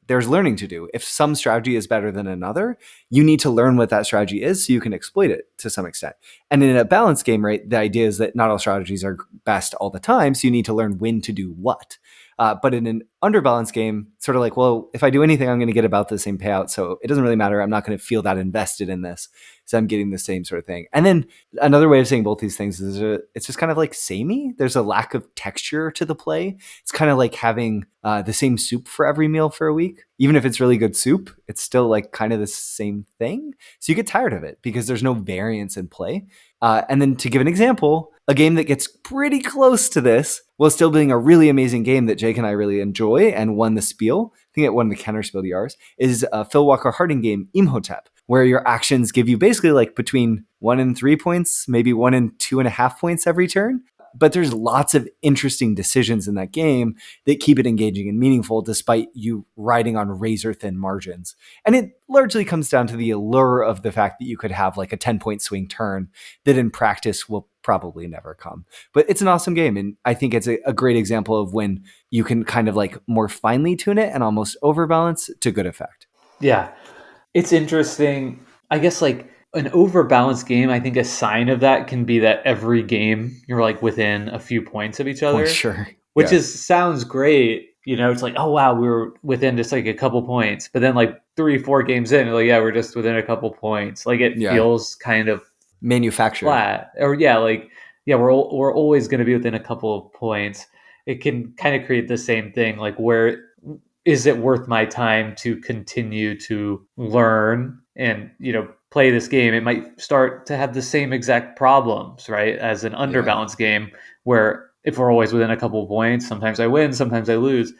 there's learning to do. If some strategy is better than another, you need to learn what that strategy is so you can exploit it to some extent. And in a balanced game, right, the idea is that not all strategies are best all the time, so you need to learn when to do what. But in an underbalanced game, sort of well, if I do anything, I'm going to get about the same payout. So it doesn't really matter. I'm not going to feel that invested in this. So I'm getting the same sort of thing. And then another way of saying both these things is it's just kind of samey. There's a lack of texture to the play. It's kind of like having the same soup for every meal for a week. Even if it's really good soup, it's still kind of the same thing. So you get tired of it because there's no variance in play. And then to give an example, a game that gets pretty close to this while still being a really amazing game that Jake and I really enjoy and won the Spiel, I think it won the Kenner Spiel DRs, is a Phil Walker Harding game, Imhotep, where your actions give you basically between 1 and 3 points, maybe 1 and 2.5 points every turn. But there's lots of interesting decisions in that game that keep it engaging and meaningful despite you riding on razor thin margins. And it largely comes down to the allure of the fact that you could have a 10-point swing turn that in practice will probably never come. But it's an awesome game. And I think it's a great example of when you can kind of more finely tune it and almost overbalance to good effect. Yeah. It's interesting. I guess an overbalanced game, I think a sign of that can be that every game you're within a few points of each other. Sure. Which sounds great. It's oh wow, we were within just a couple points. But then 3-4 games in, we're just within a couple points. It feels kind of manufactured. Flat. Or we're always going to be within a couple of points. It can kind of create the same thing. Where is it worth my time to continue to learn and play this game? It might start to have the same exact problems, right, as an underbalanced game where if we're always within a couple of points, sometimes I win, sometimes I lose.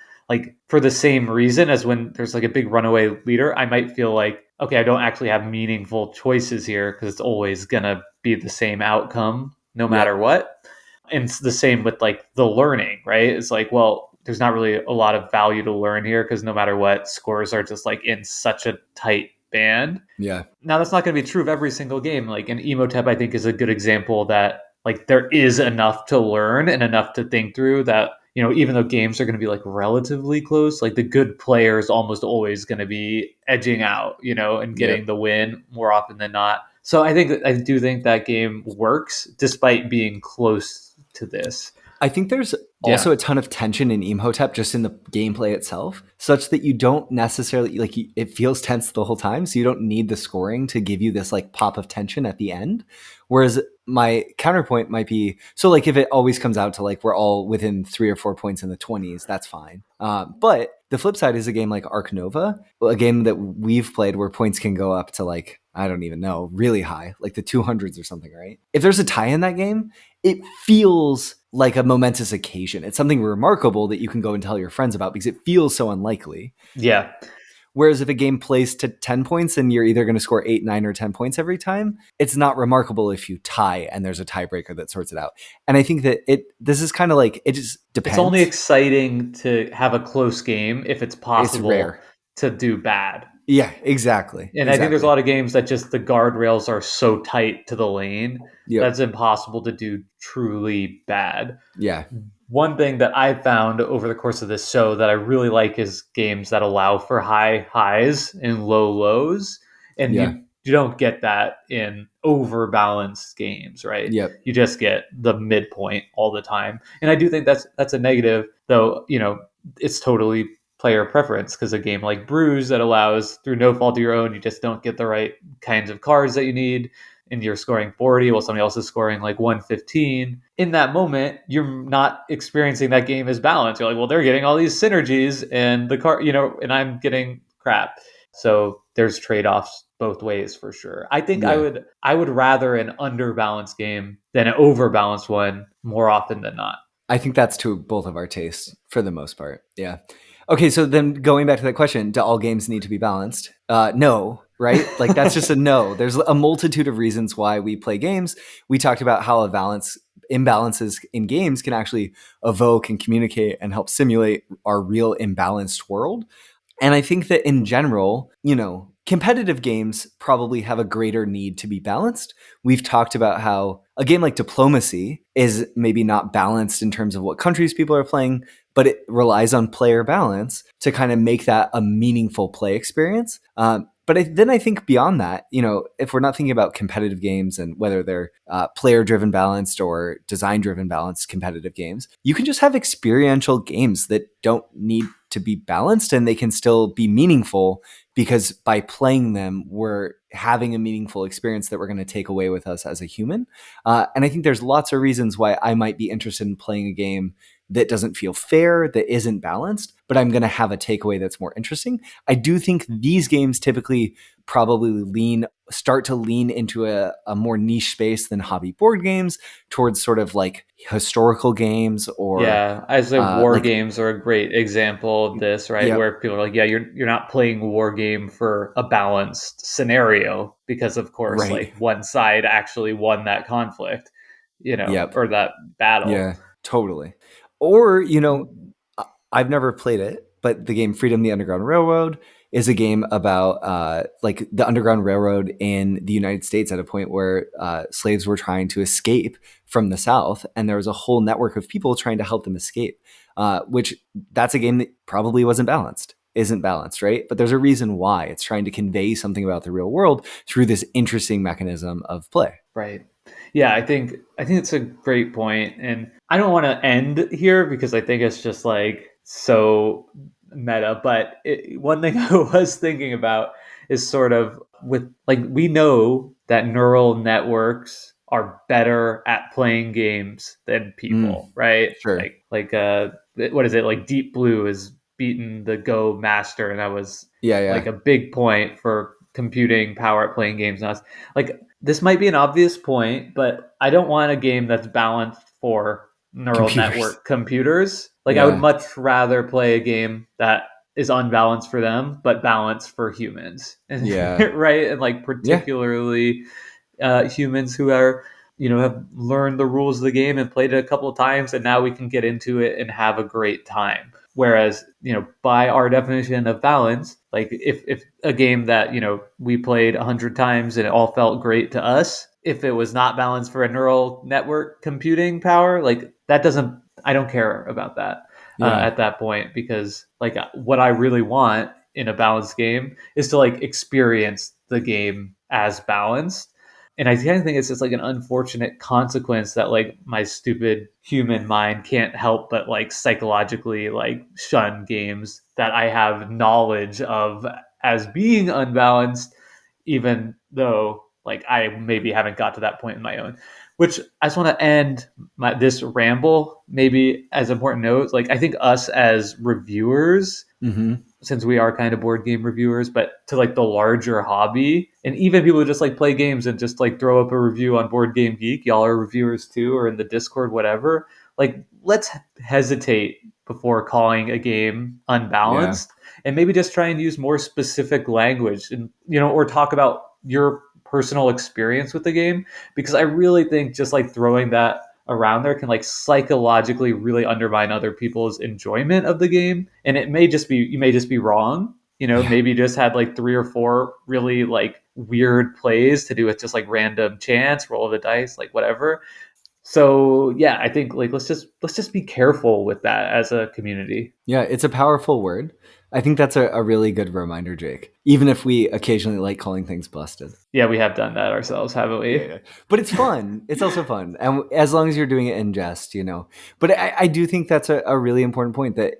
For the same reason as when there's a big runaway leader, I might feel okay, I don't actually have meaningful choices here because it's always going to be the same outcome no matter what. And it's the same with the learning, right? It's well, there's not really a lot of value to learn here because no matter what, scores are just in such a tight band. Yeah. Now that's not going to be true of every single game. An Imhotep, I think, is a good example that like there is enough to learn and enough to think through that, even though games are going to be like relatively close, like the good player is almost always going to be edging out, and getting Yep. the win more often than not. So I do think that game works despite being close to this. I think there's Yeah. also a ton of tension in Imhotep just in the gameplay itself, such that you don't necessarily like it feels tense the whole time. So you don't need the scoring to give you this like pop of tension at the end. Whereas my counterpoint might be so like if it always comes out to like we're all within 3 or 4 points in the 20s, that's fine. But the flip side is a game like Arc Nova, a game that we've played where points can go up to like, I don't even know, really high, like the 200s or something, right? If there's a tie in that game, it feels like a momentous occasion. It's something remarkable that you can go and tell your friends about because it feels so unlikely. Yeah. Whereas if a game plays to 10 points and you're either going to score 8, 9, or 10 points every time, it's not remarkable if you tie and there's a tiebreaker that sorts it out. And I think that this is kind of like, it just depends. It's only exciting to have a close game if it's It's possible rare. to do bad. Yeah, exactly. And I think there's a lot of games that just the guardrails are so tight to the lane that's impossible to do truly bad. Yeah. One thing that I found over the course of this show that I really like is games that allow for high highs and low lows. And Yeah. you don't get that in overbalanced games, right? Yep. You just get the midpoint all the time. And I do think that's a negative, though, it's totally player preference because a game like Bruges that allows through no fault of your own, you just don't get the right kinds of cards that you need and you're scoring 40 while somebody else is scoring like 115. In that moment, you're not experiencing that game as balanced. You're like, well, they're getting all these synergies and the card, and I'm getting crap. So there's trade-offs both ways for sure. I think Yeah. I would rather an underbalanced game than an overbalanced one more often than not. I think that's to both of our tastes for the most part. Yeah. Okay, so then going back to that question, do all games need to be balanced? No, right? Like that's just a no. There's a multitude of reasons why we play games. We talked about how imbalances in games can actually evoke and communicate and help simulate our real imbalanced world. And I think that in general, competitive games probably have a greater need to be balanced. We've talked about how a game like Diplomacy is maybe not balanced in terms of what countries people are playing, but it relies on player balance to kind of make that a meaningful play experience. Then I think beyond that, if we're not thinking about competitive games and whether they're player-driven balanced or design-driven balanced competitive games, you can just have experiential games that don't need to be balanced and they can still be meaningful because by playing them, we're having a meaningful experience that we're going to take away with us as a human. And I think there's lots of reasons why I might be interested in playing a game that doesn't feel fair, that isn't balanced, but I'm going to have a takeaway that's more interesting. I do think these games typically probably start to lean into a more niche space than hobby board games towards sort of like historical games or yeah, I say war like games are a great example of this, right? yeah, Where people are like, yeah, you're not playing a war game for a balanced scenario because of course right. like one side actually won that conflict, Yep. or that battle. Yeah, totally. Or, I've never played it, but the game Freedom the Underground Railroad is a game about like the Underground Railroad in the United States at a point where slaves were trying to escape from the South, and there was a whole network of people trying to help them escape. Which that's a game that probably isn't balanced, right? But there's a reason why it's trying to convey something about the real world through this interesting mechanism of play. Right. Yeah, I think it's a great point, and I don't want to end here because I think it's just like so meta. But one thing I was thinking about is sort of with like we know that neural networks are better at playing games than people, right? Sure. What is it like? Deep Blue has beaten the Go master, and that was Yeah. like a big point for computing power at playing games. Now, like this might be an obvious point, but I don't want a game that's balanced for neural Computers. network computers. Like I would Yeah. much rather play a game that is unbalanced for them, but balanced for humans. Yeah. Right? And like Yeah. particularly humans who are, have learned the rules of the game and played it a couple of times, and now we can get into it and have a great time. Whereas, by our definition of balance, like if a game that, we played 100 times and it all felt great to us, if it was not balanced for a neural network computing power, like that doesn't, I don't care about that Yeah. at that point, because like what I really want in a balanced game is to like experience the game as balanced. And I kind of think it's just like an unfortunate consequence that like my stupid human mind can't help but like psychologically like shun games that I have knowledge of as being unbalanced, even though like I maybe haven't got to that point in my own. Which I just want to end this ramble maybe as an important note. Like I think us as reviewers, Mm-hmm. since we are kind of board game reviewers, but to like the larger hobby, and even people who just like play games and just like throw up a review on Board Game Geek, y'all are reviewers too, or in the Discord, whatever. Like, let's hesitate before calling a game unbalanced, and maybe just try and use more specific language, and or talk about your personal experience with the game, because I really think just like throwing that around there can like psychologically really undermine other people's enjoyment of the game. And it may just be, you may just be wrong, maybe you just had like 3 or 4 really like weird plays to do with just like random chance roll of the dice, like whatever. So yeah, I think like let's just be careful with that as a community. Yeah, it's a powerful word. I think that's a really good reminder, Jake. Even if we occasionally like calling things busted. Yeah, we have done that ourselves, haven't we? Yeah. But it's fun. It's also fun. And as long as you're doing it in jest, But I do think that's a really important point that,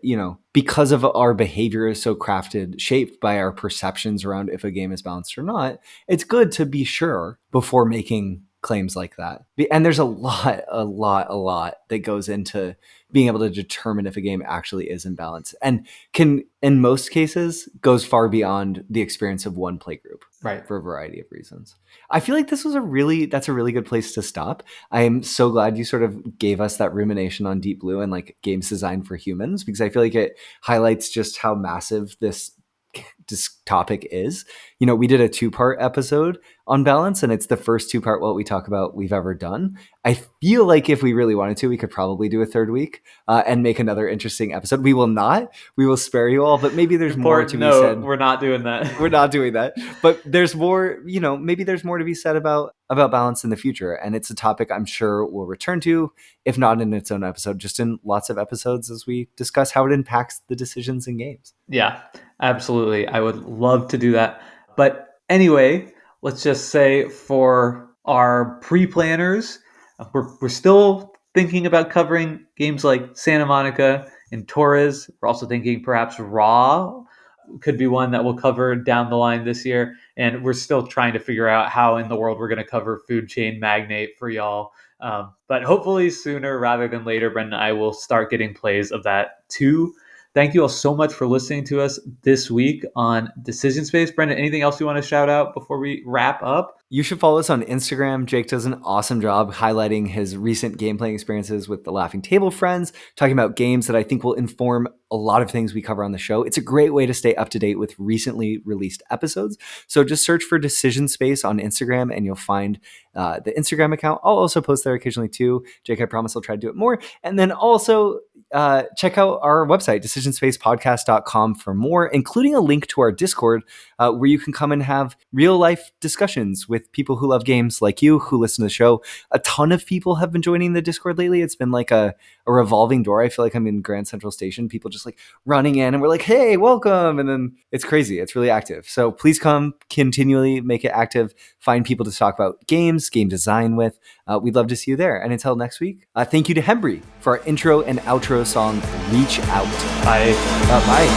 because of our behavior is so crafted, shaped by our perceptions around if a game is balanced or not, it's good to be sure before making claims like that. And there's a lot that goes into being able to determine if a game actually is in balance, and can, in most cases, goes far beyond the experience of one play group. Right. For a variety of reasons. I feel like that's a really good place to stop. I am so glad you sort of gave us that rumination on Deep Blue and like games designed for humans, because I feel like it highlights just how massive this topic is. We did a 2-part episode on balance, and it's the first 2-part what we talk about we've ever done. I feel like if we really wanted to, we could probably do a third week and make another interesting episode. We will not. We will spare you all, but maybe there's more to be said. We're not doing that. We're not doing that. But there's more, maybe there's more to be said about balance in the future. And it's a topic I'm sure we'll return to, if not in its own episode, just in lots of episodes as we discuss how it impacts the decisions in games. Yeah, absolutely. I would love to do that. But anyway, let's just say for our pre-planners, we're still thinking about covering games like Santa Monica and Torres. We're also thinking perhaps Raw could be one that we'll cover down the line this year. And we're still trying to figure out how in the world we're going to cover Food Chain Magnate for y'all. But hopefully sooner rather than later, Brendan and I will start getting plays of that too. Thank you all so much for listening to us this week on Decision Space. Brendan, anything else you want to shout out before we wrap up? You should follow us on Instagram. Jake does an awesome job highlighting his recent game playing experiences with the Laughing Table friends, talking about games that I think will inform a lot of things we cover on the show. It's a great way to stay up to date with recently released episodes. So just search for Decision Space on Instagram and you'll find the Instagram account. I'll also post there occasionally too. Jake, I promise I'll try to do it more. And then also check out our website, decisionspacepodcast.com, for more, including a link to our Discord where you can come and have real life discussions with people who love games like you, who listen to the show. A ton of people have been joining the Discord lately. It's been like a revolving door. I feel like I'm in Grand Central Station. People just like running in and we're like, hey, welcome. And then it's crazy. It's really active. So please come, continually make it active. Find people to talk about games, game design with. We'd love to see you there. And until next week, thank you to Hembry for our intro and outro song, Reach Out. Bye. Bye.